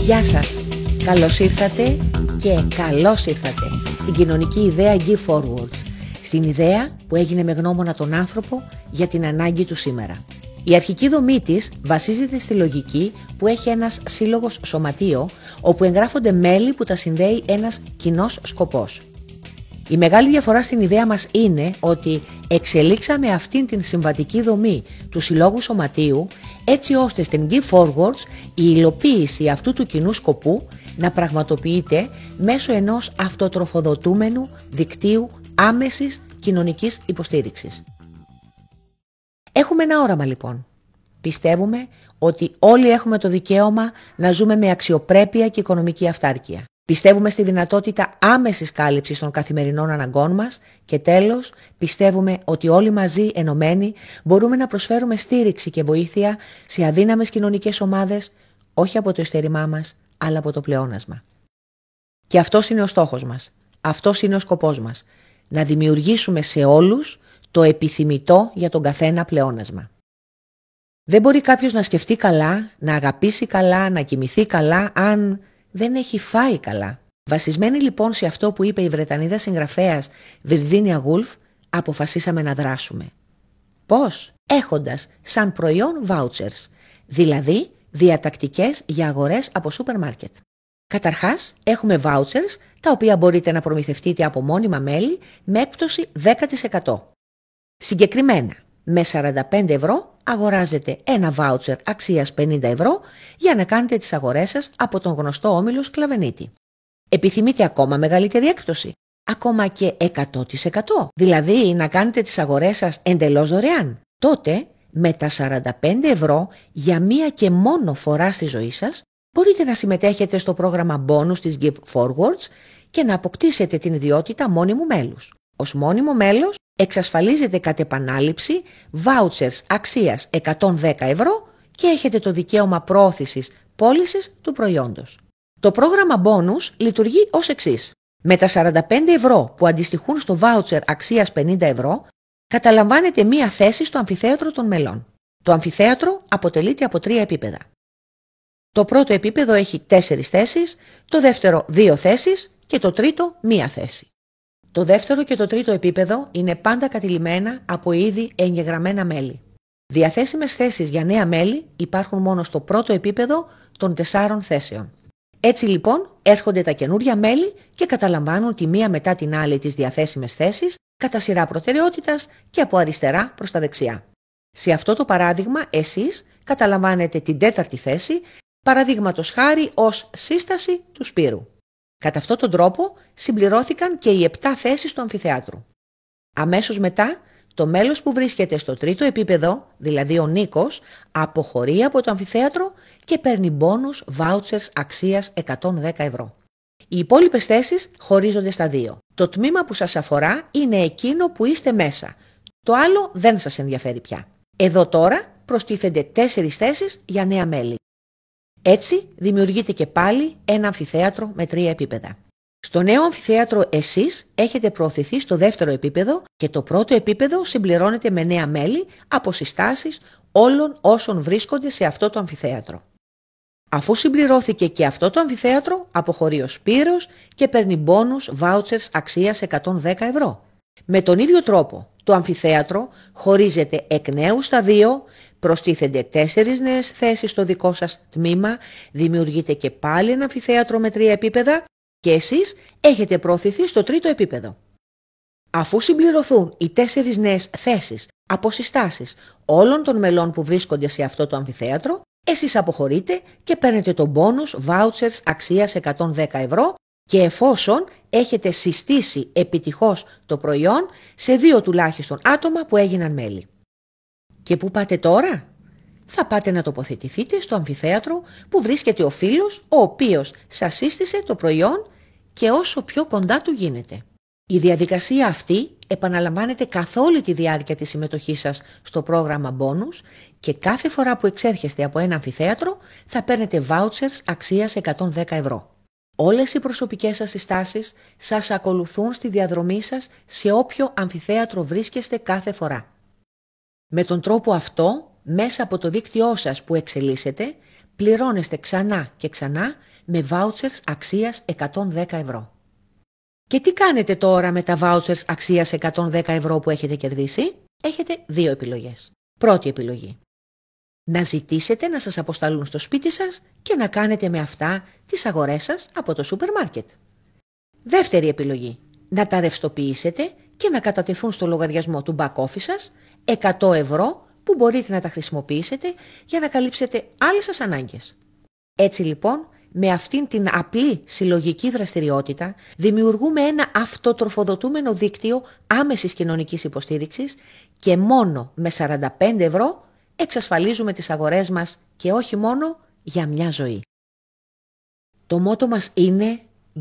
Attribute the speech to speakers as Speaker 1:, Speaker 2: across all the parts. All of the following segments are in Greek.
Speaker 1: Γεια σας, καλώς ήρθατε και καλώς ήρθατε στην κοινωνική ιδέα Give4Words, στην ιδέα που έγινε με γνώμονα τον άνθρωπο για την ανάγκη του σήμερα. Η αρχική δομή της βασίζεται στη λογική που έχει ένας σύλλογος σωματείο, όπου εγγράφονται μέλη που τα συνδέει ένας κοινός σκοπός. Η μεγάλη διαφορά στην ιδέα μας είναι ότι εξελίξαμε αυτήν την συμβατική δομή του συλλόγου σωματείου, έτσι ώστε στην Give4Words η υλοποίηση αυτού του κοινού σκοπού να πραγματοποιείται μέσω ενός αυτοτροφοδοτούμενου δικτύου άμεσης κοινωνικής υποστήριξης. Έχουμε ένα όραμα λοιπόν. Πιστεύουμε ότι όλοι έχουμε το δικαίωμα να ζούμε με αξιοπρέπεια και οικονομική αυτάρκεια. Πιστεύουμε στη δυνατότητα άμεσης κάλυψης των καθημερινών αναγκών μας και τέλος, πιστεύουμε ότι όλοι μαζί ενωμένοι μπορούμε να προσφέρουμε στήριξη και βοήθεια σε αδύναμες κοινωνικές ομάδες, όχι από το ειστέρημά μας, αλλά από το πλεόνασμα. Και αυτός είναι ο στόχος μας, αυτός είναι ο σκοπός μας, να δημιουργήσουμε σε όλους το επιθυμητό για τον καθένα πλεόνασμα. Δεν μπορεί κάποιος να σκεφτεί καλά, να αγαπήσει καλά, να κοιμηθεί καλά, αν δεν έχει φάει καλά. Βασισμένοι λοιπόν σε αυτό που είπε η Βρετανίδα συγγραφέας Virginia Woolf, αποφασίσαμε να δράσουμε. Πώς? Έχοντας σαν προϊόν vouchers, δηλαδή διατακτικές για αγορές από σούπερ μάρκετ. Καταρχάς, έχουμε vouchers, τα οποία μπορείτε να προμηθευτείτε από μόνιμα μέλη με έκπτωση 10%. Συγκεκριμένα, με 45 ευρώ αγοράζετε ένα voucher αξίας 50 ευρώ για να κάνετε τις αγορές σας από τον γνωστό όμιλο Σκλαβενίτη. Επιθυμείτε ακόμα μεγαλύτερη έκπτωση? Ακόμα και 100%. Δηλαδή να κάνετε τις αγορές σας εντελώς δωρεάν. Τότε, με τα 45 ευρώ για μία και μόνο φορά στη ζωή σας, μπορείτε να συμμετέχετε στο πρόγραμμα bonus της Give4Words και να αποκτήσετε την ιδιότητα μόνιμου μέλους. Ως μόνιμο μέλος εξασφαλίζετε κατ' επανάληψη vouchers αξίας 110 ευρώ και έχετε το δικαίωμα προώθησης πώλησης του προϊόντος. Το πρόγραμμα bonus λειτουργεί ως εξής. Με τα 45 ευρώ που αντιστοιχούν στο voucher αξίας 50 ευρώ, καταλαμβάνετε μία θέση στο αμφιθέατρο των μελών. Το αμφιθέατρο αποτελείται από 3 επίπεδα. Το πρώτο επίπεδο έχει 4 θέσεις, το δεύτερο 2 θέσεις και το τρίτο 1 θέση. Το δεύτερο και το τρίτο επίπεδο είναι πάντα κατηλημένα από ήδη εγγεγραμμένα μέλη. Διαθέσιμες θέσεις για νέα μέλη υπάρχουν μόνο στο πρώτο επίπεδο των 4 θέσεων. Έτσι λοιπόν έρχονται τα καινούρια μέλη και καταλαμβάνουν τη μία μετά την άλλη τις διαθέσιμες θέσεις κατά σειρά προτεραιότητας και από αριστερά προς τα δεξιά. Σε αυτό το παράδειγμα εσείς καταλαμβάνετε την 4η θέση, παραδείγματος χάρη ως σύσταση του Σπύρου. Κατά αυτόν τον τρόπο συμπληρώθηκαν και οι 7 θέσεις του αμφιθεάτρου. Αμέσως μετά, το μέλος που βρίσκεται στο τρίτο επίπεδο, δηλαδή ο Νίκος, αποχωρεί από το αμφιθέατρο και παίρνει μπόνους vouchers αξίας 110 ευρώ. Οι υπόλοιπες θέσεις χωρίζονται στα 2. Το τμήμα που σας αφορά είναι εκείνο που είστε μέσα. Το άλλο δεν σας ενδιαφέρει πια. Εδώ τώρα προστίθενται 4 θέσεις για νέα μέλη. Έτσι δημιουργείται και πάλι ένα αμφιθέατρο με 3 επίπεδα. Στο νέο αμφιθέατρο εσείς έχετε προωθηθεί στο δεύτερο επίπεδο και το πρώτο επίπεδο συμπληρώνεται με νέα μέλη από συστάσεις όλων όσων βρίσκονται σε αυτό το αμφιθέατρο. Αφού συμπληρώθηκε και αυτό το αμφιθέατρο, αποχωρεί ο Σπύρος και παίρνει μπόνους vouchers αξίας 110 ευρώ. Με τον ίδιο τρόπο, το αμφιθέατρο χωρίζεται εκ νέου στα 2, προστίθενται 4 νέες θέσεις στο δικό σας τμήμα, δημιουργείται και πάλι ένα αμφιθέατρο με 3 επίπεδα και εσείς έχετε προωθηθεί στο τρίτο επίπεδο. Αφού συμπληρωθούν οι 4 νέες θέσεις από συστάσεις όλων των μελών που βρίσκονται σε αυτό το αμφιθέατρο, εσείς αποχωρείτε και παίρνετε το μπόνους vouchers αξίας 110 ευρώ και εφόσον έχετε συστήσει επιτυχώς το προϊόν σε 2 τουλάχιστον άτομα που έγιναν μέλη. Και πού πάτε τώρα? Θα πάτε να τοποθετηθείτε στο αμφιθέατρο που βρίσκεται ο φίλος ο οποίος σας σύστησε το προϊόν και όσο πιο κοντά του γίνεται. Η διαδικασία αυτή επαναλαμβάνεται καθ' όλη τη διάρκεια της συμμετοχής σας στο πρόγραμμα bonus και κάθε φορά που εξέρχεστε από ένα αμφιθέατρο θα παίρνετε vouchers αξίας 110 ευρώ. Όλες οι προσωπικές σας συστάσεις σας ακολουθούν στη διαδρομή σας σε όποιο αμφιθέατρο βρίσκεστε κάθε φορά. Με τον τρόπο αυτό, μέσα από το δίκτυό σας που εξελίσσετε, πληρώνεστε ξανά και ξανά με vouchers αξίας 110 ευρώ. Και τι κάνετε τώρα με τα vouchers αξίας 110 ευρώ που έχετε κερδίσει? Έχετε δύο επιλογές. Πρώτη επιλογή. Να ζητήσετε να σας αποσταλούν στο σπίτι σας και να κάνετε με αυτά τις αγορές σας από το σούπερ μάρκετ. Δεύτερη επιλογή. Να τα ρευστοποιήσετε και να κατατεθούν στο λογαριασμό του back office σας 100 ευρώ που μπορείτε να τα χρησιμοποιήσετε για να καλύψετε άλλες σας ανάγκες. Έτσι λοιπόν, με αυτήν την απλή συλλογική δραστηριότητα δημιουργούμε ένα αυτοτροφοδοτούμενο δίκτυο άμεσης κοινωνικής υποστήριξης και μόνο με 45 ευρώ εξασφαλίζουμε τις αγορές μας και όχι μόνο για μια ζωή. Το μότο μας είναι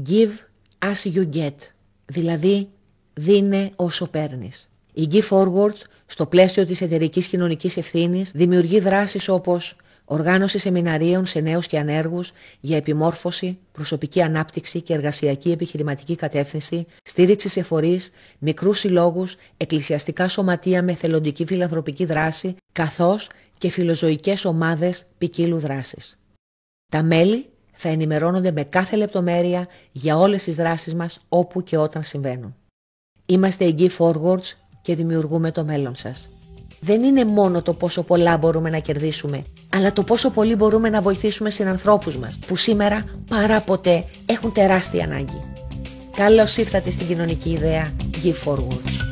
Speaker 1: Give as you get, δηλαδή δίνε όσο παίρνεις. Η Give Forwards, στο πλαίσιο της εταιρικής κοινωνικής ευθύνης, δημιουργεί δράσεις όπως οργάνωση σεμιναρίων σε νέους και ανέργους για επιμόρφωση, προσωπική ανάπτυξη και εργασιακή επιχειρηματική κατεύθυνση, στήριξη σε φορείς, μικρούς συλλόγους, εκκλησιαστικά σωματεία με εθελοντική φιλανθρωπική δράση, καθώς και φιλοζωικές ομάδες ποικίλου δράσης. Τα μέλη θα ενημερώνονται με κάθε λεπτομέρεια για όλες τις δράσεις μας όπου και όταν συμβαίνουν. Είμαστε η Give Forwards και δημιουργούμε το μέλλον σας. Δεν είναι μόνο το πόσο πολλά μπορούμε να κερδίσουμε, αλλά το πόσο πολύ μπορούμε να βοηθήσουμε συνανθρώπους μας, που σήμερα παρά ποτέ έχουν τεράστια ανάγκη. Καλώς ήρθατε στην κοινωνική ιδέα Give Forwards.